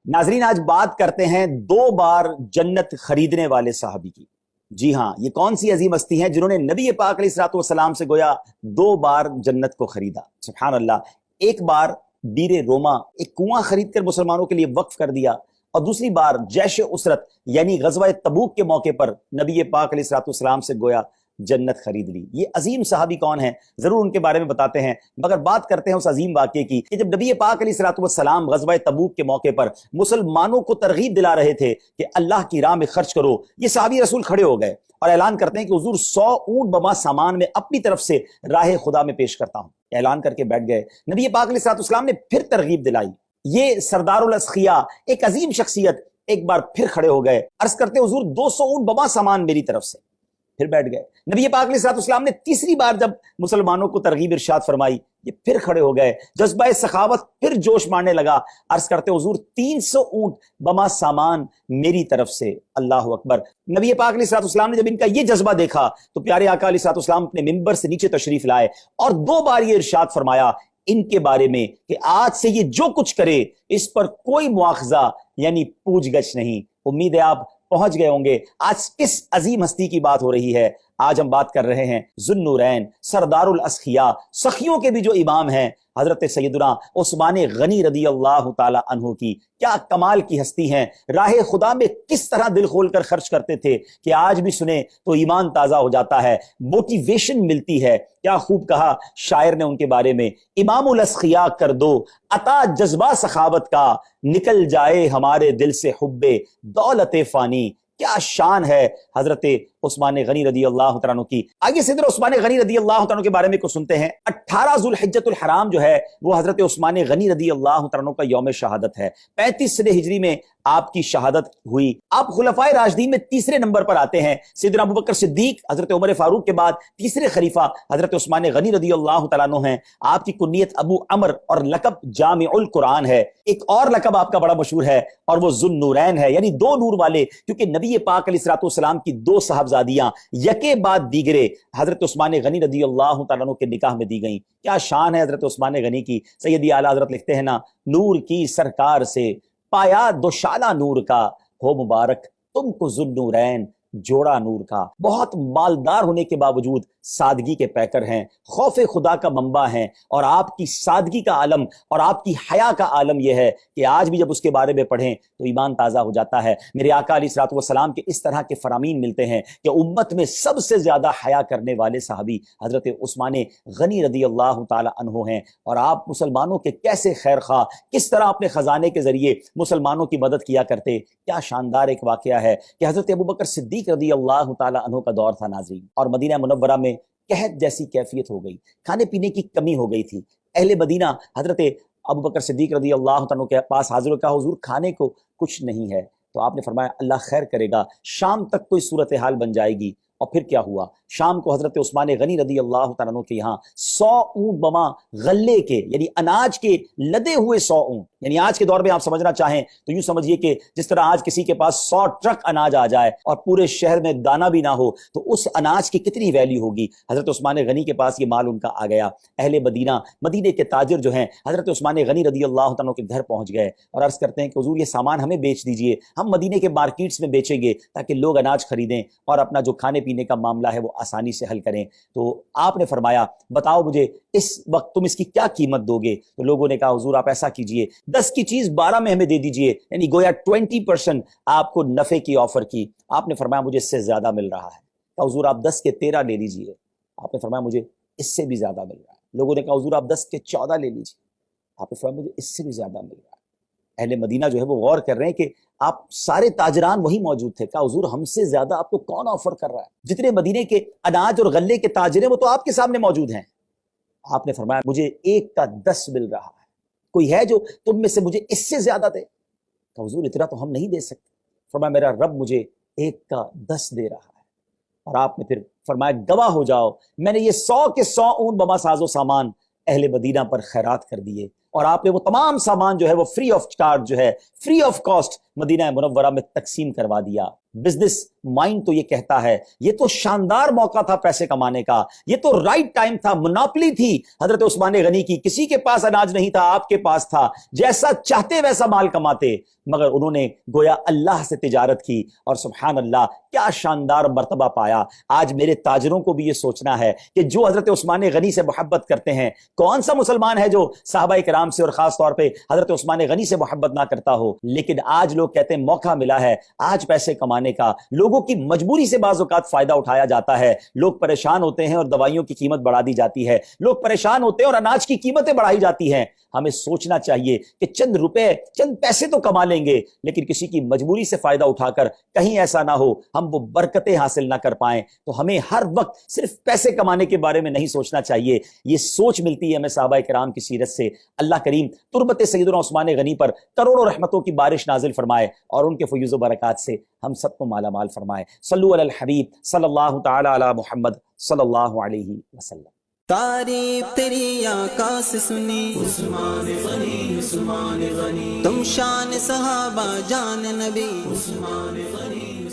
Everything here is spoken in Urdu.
ناظرین آج بات کرتے ہیں 2 بار جنت خریدنے والے صحابی کی۔ جی ہاں، یہ کون سی عظیم ہستی ہیں جنہوں نے نبی پاک علیہ الصلوۃ والسلام سے گویا 2 بار جنت کو خریدا۔ سبحان اللہ، ایک بار بیر روما ایک کنواں خرید کر مسلمانوں کے لیے وقف کر دیا، اور دوسری بار جیش اسرت یعنی غزوہ تبوک کے موقع پر نبی پاک علیہ الصلوۃ والسلام سے گویا جنت خرید لی۔ یہ عظیم صحابی کون ہیں، ضرور ان کے بارے میں بتاتے ہیں، مگر بات کرتے ہیں اس عظیم واقعے کی کہ جب نبی پاک علیہ الصلوۃ والسلام غزوہ تبوک کے موقع پر مسلمانوں کو ترغیب دلا رہے تھے کہ اللہ کی راہ میں خرچ کرو، یہ صحابی رسول کھڑے ہو گئے اور اعلان کرتے ہیں کہ حضور 100 اونٹ بما سامان میں اپنی طرف سے راہ خدا میں پیش کرتا ہوں۔ اعلان کر کے بیٹھ گئے۔ نبی پاک علیہ الصلوۃ والسلام نے پھر ترغیب دلائی۔ یہ سردار الاسخیاء ایک عظیم شخصیت ایک بار پھر کھڑے ہو گئے، عرض کرتے حضور 200 اونٹ بما سامان میری طرف سے، پھر بیٹھ گئے۔ نبی پاک علیہ الصلوۃ والسلام نے تیسری بار جب مسلمانوں کو ترغیب ارشاد فرمائی، یہ پھر کھڑے ہو گئے، جذبہ سخاوت پھر جوش مارنے لگا، عرض کرتے حضور 300 اونٹ بما سامان میری طرف سے۔ اللہ اکبر۔ نبی پاک علیہ الصلوۃ والسلام نے جب ان کا یہ جذبہ دیکھا تو پیارے آقا علیہ الصلوۃ والسلام اپنے منبر سے نیچے تشریف لائے اور 2 بار یہ ارشاد فرمایا ان کے بارے میں کہ آج سے یہ جو کچھ کرے اس پر کوئی مواخذہ یعنی پوچھ گچھ نہیں۔ امید ہے آپ پہنچ گئے ہوں گے آج کس عظیم ہستی کی بات ہو رہی ہے۔ آج ہم بات کر رہے ہیں ذو النورین، سردار الاسخیاء، سخیوں کے بھی جو امام ہیں، حضرت سیدنا عثمان غنی رضی اللہ تعالی عنہ کی۔ کیا کمال کی ہستی ہیں، راہ خدا میں کس طرح دل کھول کر خرچ کرتے تھے کہ آج بھی سنیں تو ایمان تازہ ہو جاتا ہے، موٹیویشن ملتی ہے۔ کیا خوب کہا شاعر نے ان کے بارے میں، امام الاسخیاء کر دو عطا جذبہ سخاوت کا، نکل جائے ہمارے دل سے حب دولت فانی۔ کیا شان ہے حضرت عثمان غنی رضی اللہ تعالیٰ عنہ کی۔ آگے سیدنا عثمان غنی رضی اللہ تعالیٰ عنہ کے بارے میں کچھ سنتے ہیں۔ 18 ذو الحجۃ الحرام جو ہے وہ حضرت عثمان غنی رضی اللہ تعالیٰ عنہ کا یوم شہادت ہے۔ 35 سنہ ہجری میں آپ کی شہادت ہوئی۔ آپ خلفائے راشدین میں تیسرے نمبر پر آتے ہیں۔ سیدنا ابوبکر صدیق حضرت عمر فاروق کے بعد تیسرے خلیفہ حضرت عثمان غنی رضی اللہ تعالیٰ عنہ ہیں۔ آپ کی کنیت ابو عمر اور لقب جامع القرآن ہے۔ ایک اور لقب آپ کا بڑا مشہور ہے اور وہ ذو النورین ہے، یعنی 2 نور والے، کیونکہ نبی پاک علیہ الصلوۃ والسلام کی 2 صاحبزادیاں یکے بعد دیگرے حضرت عثمان غنی رضی اللہ تعالیٰ عنہ کے نکاح میں دی گئیں۔ کیا شان ہے حضرت عثمان غنی کی۔ سیدی اعلیٰ حضرت لکھتے ہیں نا، نور کی سرکار سے پایا دوشالہ نور کا، ہو مبارک تم کو ذو النورین جوڑا نور کا۔ بہت مالدار ہونے کے باوجود سادگی کے پیکر ہیں، خوف خدا کا منبع ہیں، اور آپ کی سادگی کا عالم اور آپ کی حیا کا عالم یہ ہے کہ آج بھی جب اس کے بارے میں پڑھیں تو ایمان تازہ ہو جاتا ہے۔ میرے آقا علیہ الصلوۃ والسلام کے اس طرح کے فرامین ملتے ہیں کہ امت میں سب سے زیادہ حیا کرنے والے صحابی حضرت عثمان غنی رضی اللہ تعالی عنہ ہیں، اور آپ مسلمانوں کے کیسے خیر خواہ، کس طرح اپنے خزانے کے ذریعے مسلمانوں کی مدد کیا کرتے۔ کیا شاندار ایک واقعہ ہے کہ حضرت ابوبکر صدیق رضی اللہ تعالی عنہ کا دور تھا ناظرین، اور مدینہ منورہ میں قحط جیسی کیفیت ہو گئی، کھانے پینے کی کمی ہو گئی تھی۔ اہل مدینہ حضرت ابوبکر صدیق رضی اللہ عنہ کے پاس حاضر ہو کہا حضور کھانے کو کچھ نہیں ہے، تو آپ نے فرمایا اللہ خیر کرے گا، شام تک کوئی صورتحال بن جائے گی۔ اور پھر کیا ہوا، شام کو حضرت عثمان غنی رضی اللہ تعالیٰ عنہ کے یہاں 100 اونٹ بما غلے کے یعنی اناج کے لدے ہوئے 100 اونٹ، یعنی آج کے دور میں آپ سمجھنا چاہیں تو یوں سمجھیے کہ جس طرح آج کسی کے پاس 100 ٹرک اناج آ جائے اور پورے شہر میں دانہ بھی نہ ہو تو اس اناج کی کتنی ویلیو ہوگی۔ حضرت عثمان غنی کے پاس یہ مال ان کا آ گیا۔ اہل مدینہ، مدینے کے تاجر جو ہیں، حضرت عثمان غنی رضی اللہ تعالیٰ عنہ کے گھر پہنچ گئے اور عرض کرتے ہیں کہ حضور یہ سامان ہمیں بیچ دیجئے، ہم مدینے کے مارکیٹس میں بیچیں گے تاکہ لوگ اناج خریدیں اور اپنا جو کھانے پینے کا معاملہ ہے وہ آسانی سے حل کریں۔ تو آپ نے فرمایا بتاؤ مجھے اس وقت تم اس کی کیا قیمت دو گے؟ تو لوگوں نے کہا حضور آپ ایسا کیجئے 10 کی چیز 12 میں ہمیں دے دیجئے، یعنی گویا 20% آپ کو نفع کی آفر کی۔ آپ نے فرمایا مجھے اس سے زیادہ مل رہا ہے۔ کہا حضور آپ 10 کے 13 لے لیجئے۔ آپ نے فرمایا مجھے اس سے بھی زیادہ مل رہا ہے۔ لوگوں نے کہا حضور آپ 10 کے 14 لے لیجئے۔ آپ نے فرمایا مجھے اس سے بھی زیادہ مل رہا ہے۔ اہل مدینہ جو ہے وہ غور کر رہے ہیں کہ آپ سارے تاجران وہی موجود تھے۔ کہا حضور ہم سے زیادہ آپ کو کون آفر کر رہا ہے؟ جتنے مدینے کے اناج اور غلے کے تاجر ہیں وہ تو آپ کے سامنے موجود ہیں۔ آپ نے فرمایا مجھے 1 کا 10 مل رہا ہے، کوئی ہے جو تم میں سے مجھے اس سے زیادہ دے؟ کہا حضور اتنا تو ہم نہیں دے سکتے۔ فرمایا میرا رب مجھے 1 کا 10 دے رہا ہے۔ اور آپ نے پھر فرمایا گواہ ہو جاؤ میں نے یہ 100 کے 100 اونٹ بما ساز و سامان اہل مدینہ پر خیرات کر دیے، اور آپ نے وہ تمام سامان جو ہے وہ فری آف چارج جو ہے فری آف کاسٹ مدینہ منورہ میں تقسیم کروا دیا۔ بزنس مائنڈ تو یہ کہتا ہے یہ تو شاندار موقع تھا پیسے کمانے کا، یہ تو رائٹ ٹائم تھا، مناپلی تھی حضرت عثمان غنی کی، کسی کے پاس اناج نہیں تھا، آپ کے پاس تھا، جیسا چاہتے ویسا مال کماتے، مگر انہوں نے گویا اللہ سے تجارت کی اور سبحان اللہ کیا شاندار مرتبہ پایا۔ آج میرے تاجروں کو بھی یہ سوچنا ہے کہ جو حضرت عثمان غنی سے محبت کرتے ہیں، کون سا مسلمان ہے جو صحابہ کرام سے اور خاص طور پہ حضرت عثمان غنی سے محبت نہ کرتا ہو؟ لیکن آج لوگ کہتے ہیں موقع ملا ہے آج پیسے کمانے کا، لوگوں کی مجبوری سے بعض اوقات فائدہ اٹھایا جاتا ہے، لوگ پریشان ہوتے ہیں اور دوائیوں کی قیمت بڑھا دی جاتی ہے، لوگ پریشان ہوتے ہیں اور اناج کی قیمتیں بڑھائی جاتی ہیں۔ ہمیں سوچنا چاہیے کہ چند روپے چند پیسے تو کما لیں گے، لیکن کسی کی مجبوری سے فائدہ اٹھا کر کہیں ایسا نہ ہو ہم وہ برکتیں حاصل نہ کر پائیں۔ تو ہمیں ہر وقت صرف پیسے کمانے کے بارے میں نہیں سوچنا چاہیے، یہ سوچ ملتی ہے ہمیں صحابہ کرام کی سیرت سے۔ اللہ کریم تربت سیدنا عثمان غنی پر کروڑوں رحمتوں کی بارش نازل فرمائے اور ان کے فیوز و برکات سے ہم سب کو مالا مال فرمائے۔ صلو علی الحبیب صلی اللہ تعالی علی محمد صلی اللہ علیہ وسلم۔ تعریف تیری آقا سے سنی عثمان غنی، تم شان صحابہ جان نبی عثمان غنی۔